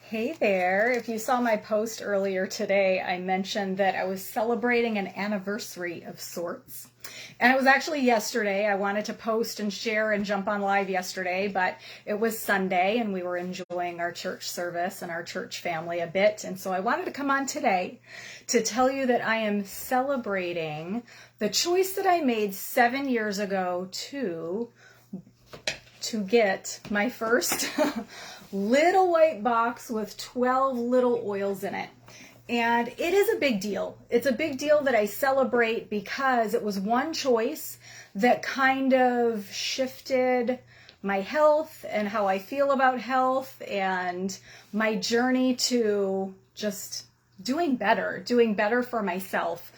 Hey there. If you saw my post earlier today, I mentioned that I was celebrating an anniversary of sorts. And it was actually yesterday. I wanted to post and share and jump on live yesterday, but it was Sunday and we were enjoying our church service and our church family a bit. And so I wanted to come on today to tell you that I am celebrating the choice that I made 7 years ago to get my first little white box with 12 little oils in it. And it is a big deal. It's a big deal that I celebrate because it was one choice that kind of shifted my health and how I feel about health and my journey to just doing better for myself.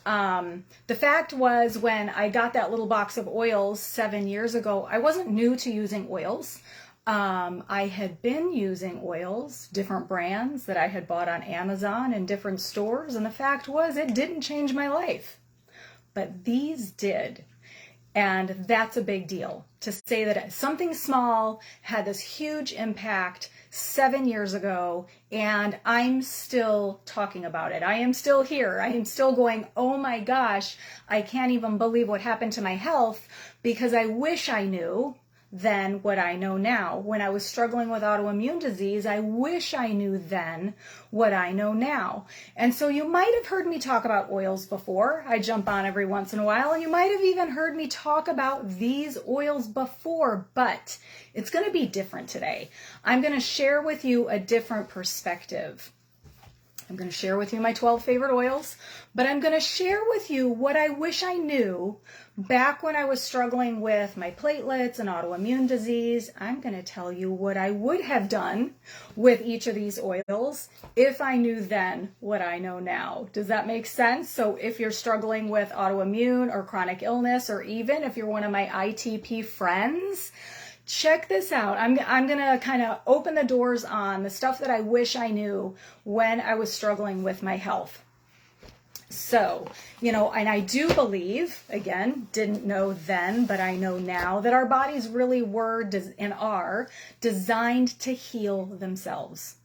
The fact was, when I got that little box of oils 7 years ago, I wasn't new to using oils. I had been using oils, different brands that I had bought on Amazon and different stores, and the fact was it didn't change my life, but these did. And that's a big deal, to say that something small had this huge impact 7 years ago, and I'm still talking about it. I am still here. I am still going, oh my gosh, I can't even believe what happened to my health, because I wish I knew then what I know now. When I was struggling with autoimmune disease, I wish I knew then what I know now. And so you might have heard me talk about oils before. I jump on every once in a while, and you might have even heard me talk about these oils before, but it's going to be different today. I'm going to share with you a different perspective. I'm going to share with you my 12 favorite oils, but I'm going to share with you what I wish I knew back when I was struggling with my platelets and autoimmune disease. I'm going to tell you what I would have done with each of these oils if I knew then what I know now. Does that make sense? So if you're struggling with autoimmune or chronic illness, or even if you're one of my ITP friends, check this out. I'm going to kind of open the doors on the stuff that I wish I knew when I was struggling with my health. So, and I do believe, again, didn't know then, but I know now, that our bodies really were and are designed to heal themselves.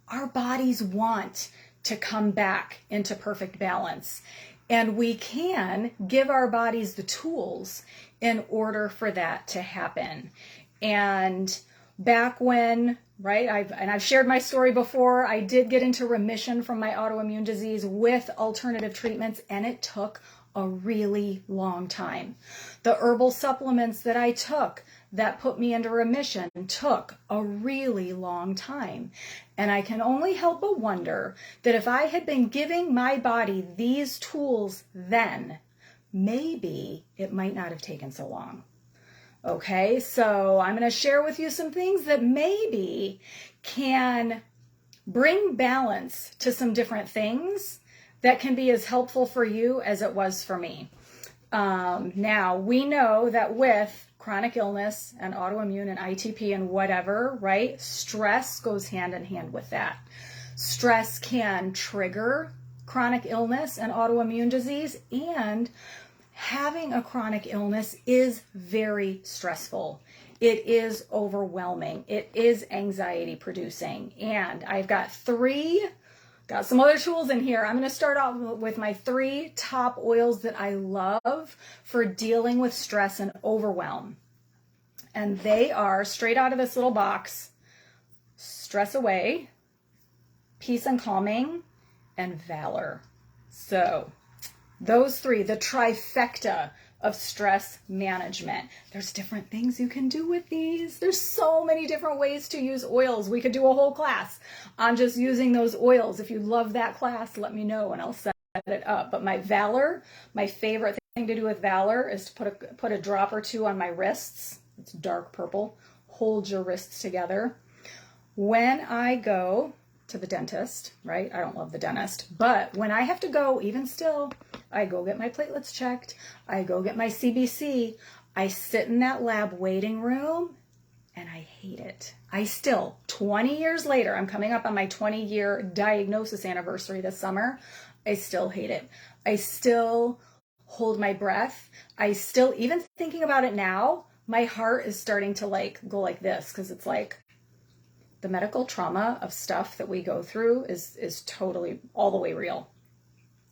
Our bodies want to come back into perfect balance, and we can give our bodies the tools in order for that to happen. And back when, I've shared my story before, I did get into remission from my autoimmune disease with alternative treatments, and it took a really long time. The herbal supplements that I took that put me into remission took a really long time. And I can only help but wonder that if I had been giving my body these tools then, maybe it might not have taken so long. Okay, so I'm going to share with you some things that maybe can bring balance to some different things that can be as helpful for you as it was for me. Now, we know that with chronic illness and autoimmune and ITP and whatever, right, stress goes hand in hand with that. Stress can trigger chronic illness and autoimmune disease, and having a chronic illness is very stressful. It is overwhelming. It is anxiety producing. And I've got some other tools in here. I'm going to start off with my 3 top oils that I love for dealing with stress and overwhelm. And they are, straight out of this little box, Stress Away, Peace and Calming, and Valor. So those 3, the trifecta of stress management. There's different things you can do with these. There's so many different ways to use oils. We could do a whole class on just using those oils. If you love that class, let me know and I'll set it up. But my Valor, my favorite thing to do with Valor is to put a drop or 2 on my wrists. It's dark purple. Hold your wrists together. When I go to the dentist, right? I don't love the dentist, but when I have to go, even still, I go get my platelets checked. I go get my CBC. I sit in that lab waiting room and I hate it. I still, 20 years later, I'm coming up on my 20-year diagnosis anniversary this summer. I still hate it. I still hold my breath. I still, even thinking about it now, my heart is starting to go like this, because it's like, the medical trauma of stuff that we go through is totally all the way real.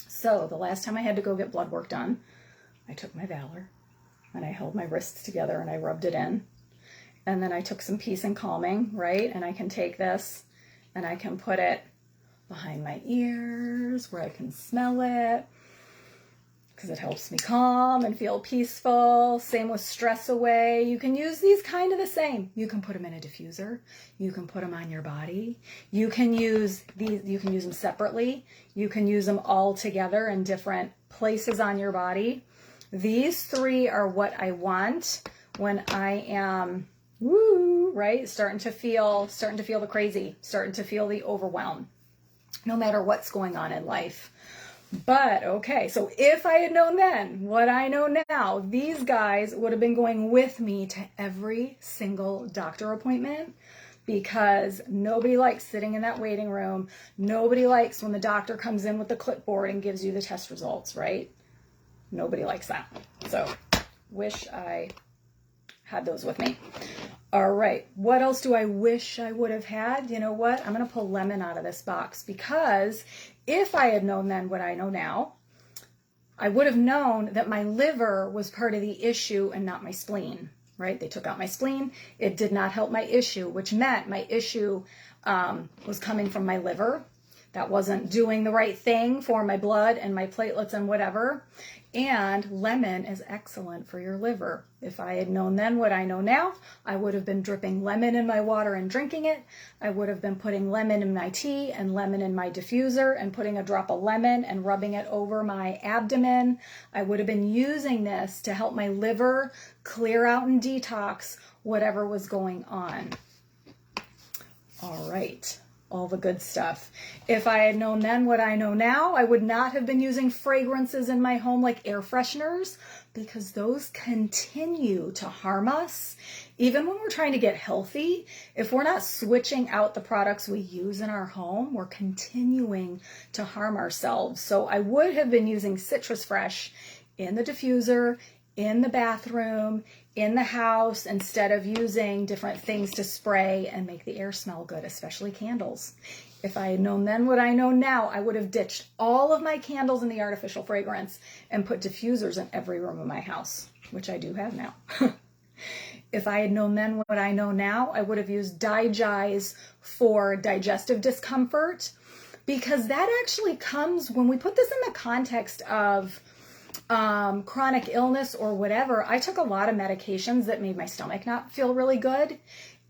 So the last time I had to go get blood work done, I took my Valor and I held my wrists together and I rubbed it in. And then I took some peace and calming, right? And I can take this and I can put it behind my ears where I can smell it, because it helps me calm and feel peaceful. Same with stress away. You can use these kind of the same. You can put them in a diffuser. You can put them on your body. You can use these, you can use them separately. You can use them all together in different places on your body. These three are what I want when I am, right? Starting to feel the crazy, starting to feel the overwhelm, no matter what's going on in life. But okay, so if I had known then what I know now, these guys would have been going with me to every single doctor appointment, because nobody likes sitting in that waiting room. Nobody likes when the doctor comes in with the clipboard and gives you the test results, right? Nobody likes that. So wish I had those with me. All right, what else do I wish I would have had? You know what? I'm going to pull lemon out of this box, because if I had known then what I know now, I would have known that my liver was part of the issue and not my spleen, right? They took out my spleen. It did not help my issue, which meant my issue was coming from my liver. That wasn't doing the right thing for my blood and my platelets and whatever. And lemon is excellent for your liver. If I had known then what I know now, I would have been dripping lemon in my water and drinking it. I would have been putting lemon in my tea and lemon in my diffuser and putting a drop of lemon and rubbing it over my abdomen. I would have been using this to help my liver clear out and detox whatever was going on. All right. All the good stuff. If I had known then what I know now, I would not have been using fragrances in my home like air fresheners, because those continue to harm us. Even when we're trying to get healthy, if we're not switching out the products we use in our home, we're continuing to harm ourselves. So I would have been using Citrus Fresh in the diffuser, in the bathroom, in the house, instead of using different things to spray and make the air smell good, especially candles. If I had known then what I know now, I would have ditched all of my candles and the artificial fragrance and put diffusers in every room of my house, which I do have now. If I had known then what I know now, I would have used Digize for digestive discomfort, because that actually comes when we put this in the context of chronic illness or whatever. I took a lot of medications that made my stomach not feel really good.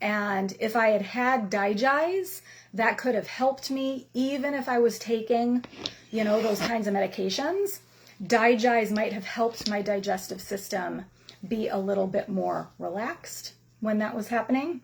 And if I had had Digize, that could have helped me, even if I was taking, you know, those kinds of medications. Digize might have helped my digestive system be a little bit more relaxed when that was happening.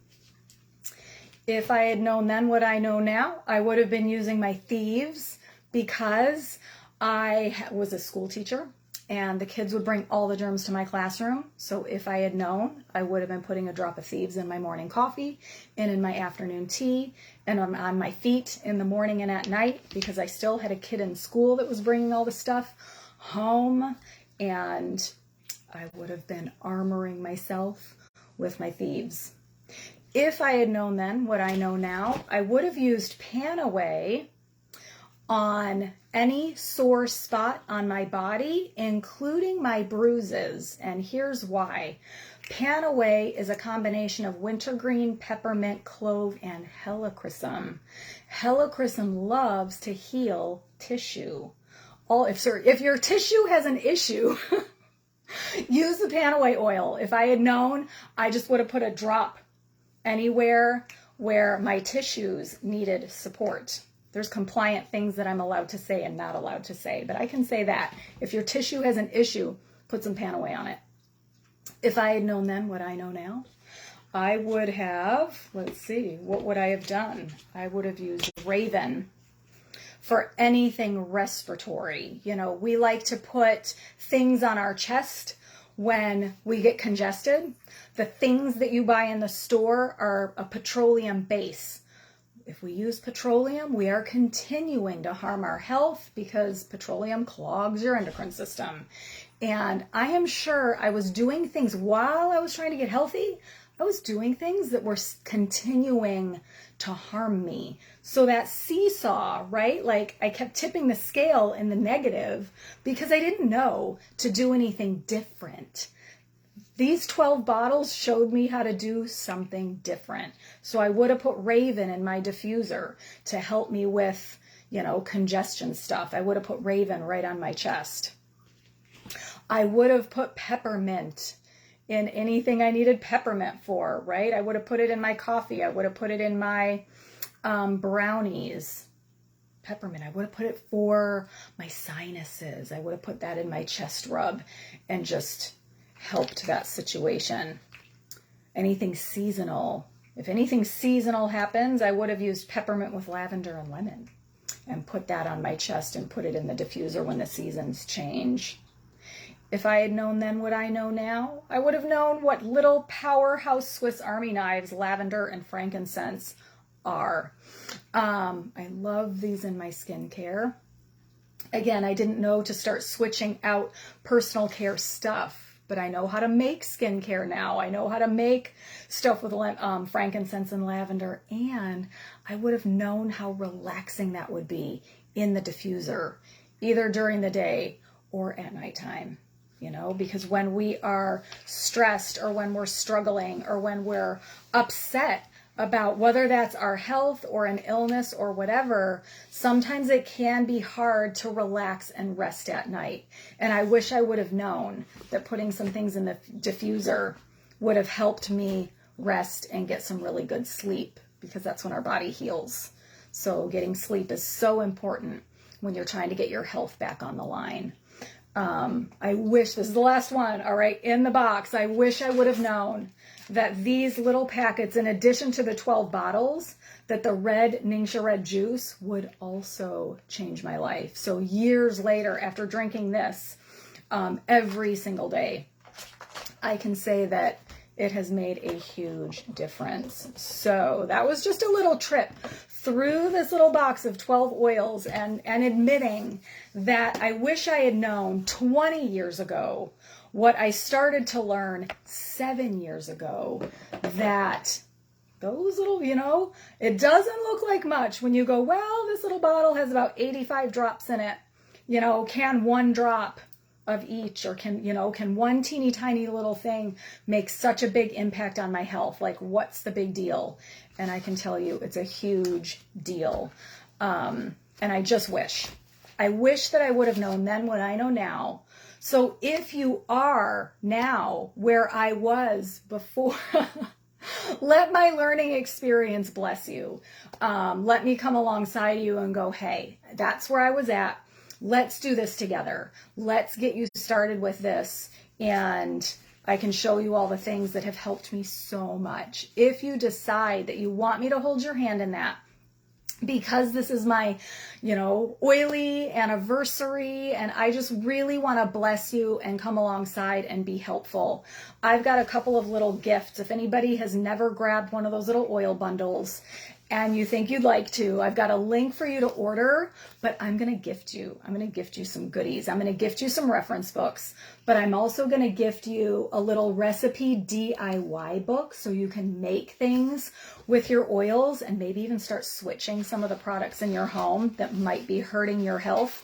If I had known then what I know now, I would have been using my Thieves, because I was a school teacher and the kids would bring all the germs to my classroom. So if I had known, I would have been putting a drop of Thieves in my morning coffee and in my afternoon tea and on my feet in the morning and at night, because I still had a kid in school that was bringing all the stuff home, and I would have been armoring myself with my Thieves. If I had known then what I know now, I would have used Panaway on any sore spot on my body, including my bruises. And here's why. Panaway is a combination of wintergreen, peppermint, clove, and helichrysum. Helichrysum loves to heal tissue. If your tissue has an issue, use the Panaway oil. If I had known, I just would have put a drop anywhere where my tissues needed support. There's compliant things that I'm allowed to say and not allowed to say, but I can say that. If your tissue has an issue, put some Panaway on it. If I had known then what I know now, I would have, let's see, what would I have done? I would have used Raven for anything respiratory. You know, we like to put things on our chest when we get congested. The things that you buy in the store are a petroleum base. If we use petroleum, we are continuing to harm our health, because petroleum clogs your endocrine system. And I am sure I was doing things while I was trying to get healthy. I was doing things that were continuing to harm me. So that seesaw, right? Like I kept tipping the scale in the negative because I didn't know to do anything different. These 12 bottles showed me how to do something different. So I would have put Raven in my diffuser to help me with, congestion stuff. I would have put Raven right on my chest. I would have put peppermint in anything I needed peppermint for, right? I would have put it in my coffee. I would have put it in my brownies. Peppermint, I would have put it for my sinuses. I would have put that in my chest rub and just helped that situation. Anything seasonal. If anything seasonal happens, I would have used peppermint with lavender and lemon and put that on my chest and put it in the diffuser when the seasons change. If I had known then what I know now, I would have known what little powerhouse Swiss Army knives, lavender and frankincense are. I love these in my skincare. Again, I didn't know to start switching out personal care stuff, but I know how to make skincare now. I know how to make stuff with frankincense and lavender, and I would have known how relaxing that would be in the diffuser, either during the day or at nighttime. Because when we are stressed or when we're struggling or when we're upset about whether that's our health or an illness or whatever, sometimes it can be hard to relax and rest at night. And I wish I would have known that putting some things in the diffuser would have helped me rest and get some really good sleep, because that's when our body heals. So getting sleep is so important when you're trying to get your health back on the line. I wish, this is the last one, all right, in the box, I wish I would have known that these little packets, in addition to the 12 bottles, that the red Ningxia Red juice would also change my life. So years later, after drinking this every single day, I can say that it has made a huge difference. So that was just a little trip through this little box of 12 oils and admitting that I wish I had known 20 years ago what I started to learn 7 years ago, that those little, it doesn't look like much when you go, well, this little bottle has about 85 drops in it. Can one drop of each, or can one teeny tiny little thing make such a big impact on my health? Like, what's the big deal? And I can tell you it's a huge deal. And I just wish that I would have known then what I know now. So if you are now where I was before, let my learning experience bless you. Let me come alongside you and go, hey, that's where I was at. Let's do this together. Let's get you started with this. And I can show you all the things that have helped me so much. If you decide that you want me to hold your hand in that, because this is my, oily anniversary, and I just really want to bless you and come alongside and be helpful. I've got a couple of little gifts. If anybody has never grabbed one of those little oil bundles and you think you'd like to, I've got a link for you to order, but I'm going to gift you. I'm going to gift you some goodies. I'm going to gift you some reference books, but I'm also going to gift you a little recipe DIY book so you can make things with your oils and maybe even start switching some of the products in your home that might be hurting your health.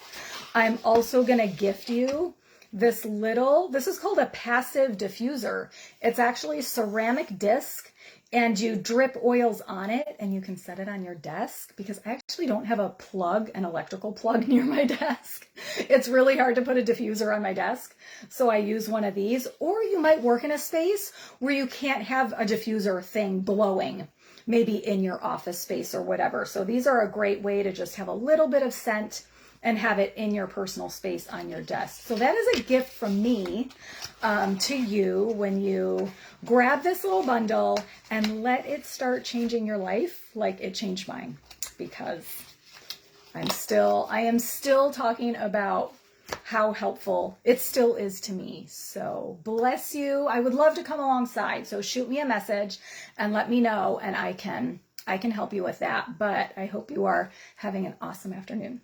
I'm also going to gift you this is called a passive diffuser. It's actually a ceramic disc, and you drip oils on it and you can set it on your desk, because I actually don't have an electrical plug near my desk. It's really hard to put a diffuser on my desk. So I use one of these. Or you might work in a space where you can't have a diffuser thing blowing, maybe in your office space or whatever. So these are a great way to just have a little bit of scent and have it in your personal space on your desk. So that is a gift from me to you when you grab this little bundle and let it start changing your life like it changed mine, because I am still talking about how helpful it still is to me. So bless you. I would love to come alongside. So shoot me a message and let me know, and I can help you with that. But I hope you are having an awesome afternoon.